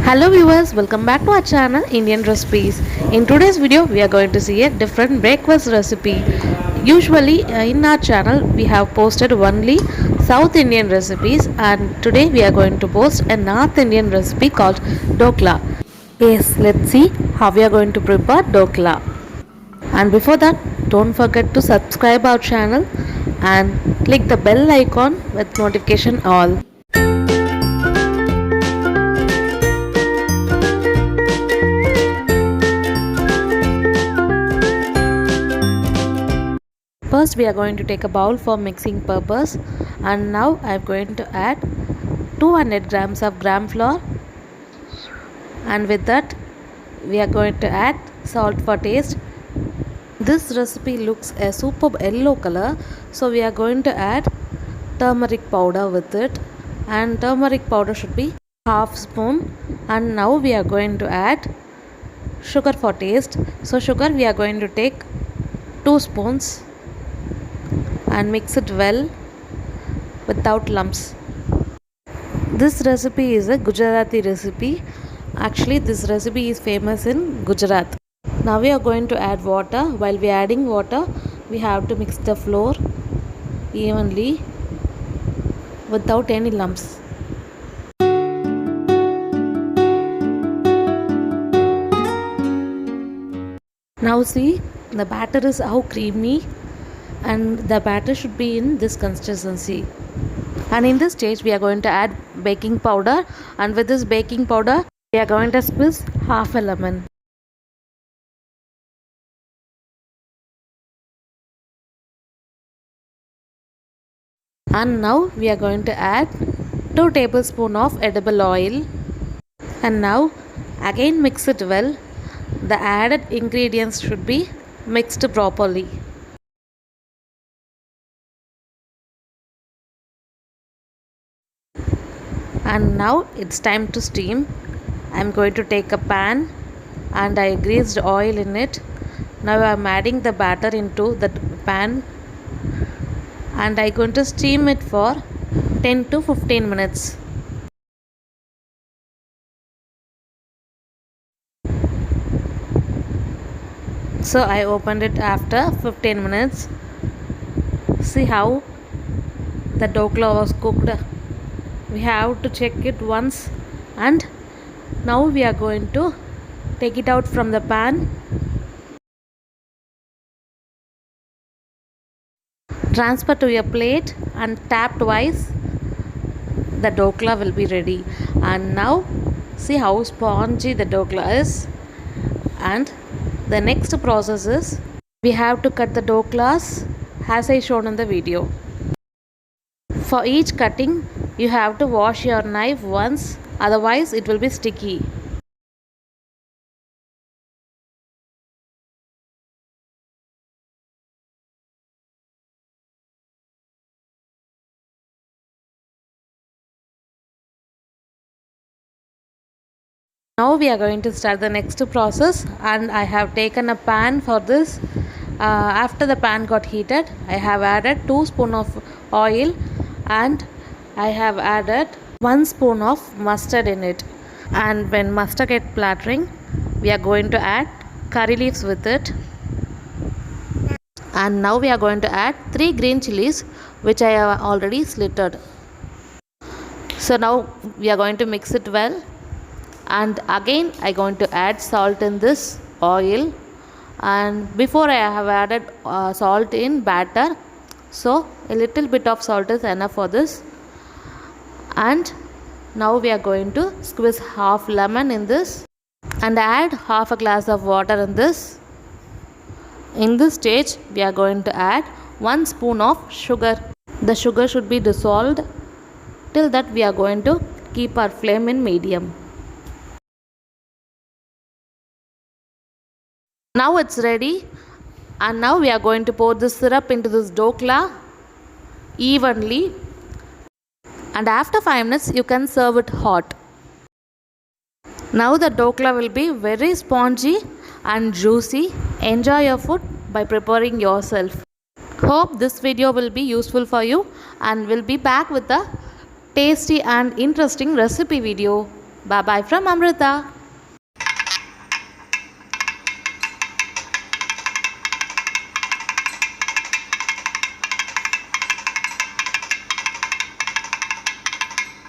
Hello viewers, welcome back to our channel Indian Recipes. In today's video, we are going to see a different breakfast recipe. Usually in our channel, we have posted only South Indian recipes, and today we are going to post a North Indian recipe called dokla. Yes, let's see how we are going to prepare dokla. And before that, don't forget to subscribe our channel and click the bell icon with notification all. First we are going to take a bowl for mixing purpose, and now I am going to add 200 grams of gram flour, and with that we are going to add salt for taste. This recipe looks a superb yellow color, so we are going to add turmeric powder with it, and turmeric powder should be half spoon. And now we are going to add sugar for taste. So sugar we are going to take 2 spoons and mix it well without lumps. This recipe is a Gujarati recipe. Actually, this recipe is famous in Gujarat. Now we are going to add water. While we are adding water, we have to mix the flour evenly without any lumps. Now see, the batter is how creamy, and the batter should be in this consistency. And in this stage we are going to add baking powder, and with this baking powder we are going to squeeze half a lemon. And now we are going to add 2 tablespoons of edible oil, and now again mix it well. The added ingredients should be mixed properly. And now it's time to steam. I'm going to take a pan and I greased oil in it. Now I'm adding the batter into the pan, and I'm going to steam it for 10 to 15 minutes. So I opened it after 15 minutes. See how the dokla was cooked. We have to check it once, and now we are going to take it out from the pan. Transfer to a plate and tap twice. The dokla will be ready. And now see how spongy the dokla is. And the next process is we have to cut the doklas as I shown in the video. For each cutting you have to wash your knife once, otherwise it will be sticky. Now we are going to start the next process, and I have taken a pan for this. After the pan got heated, I have added 2 spoons of oil, and I have added 1 spoon of mustard in it. And when mustard gets splattering, we are going to add curry leaves with it. And now we are going to add 3 green chilies which I have already slitted. So now we are going to mix it well, and again I am going to add salt in this oil. And before I have added salt in batter, so a little bit of salt is enough for this. And now we are going to squeeze half lemon in this and add half a glass of water in this. In this stage we are going to add 1 spoon of sugar. The sugar should be dissolved. Till that we are going to keep our flame in medium. Now it's ready, and now we are going to pour the syrup into this dokla evenly, and after 5 minutes you can serve it hot. Now the dokla will be very spongy and juicy. Enjoy your food by preparing yourself. Hope this video will be useful for you, and we'll be back with a tasty and interesting recipe video. Bye bye from Amrita.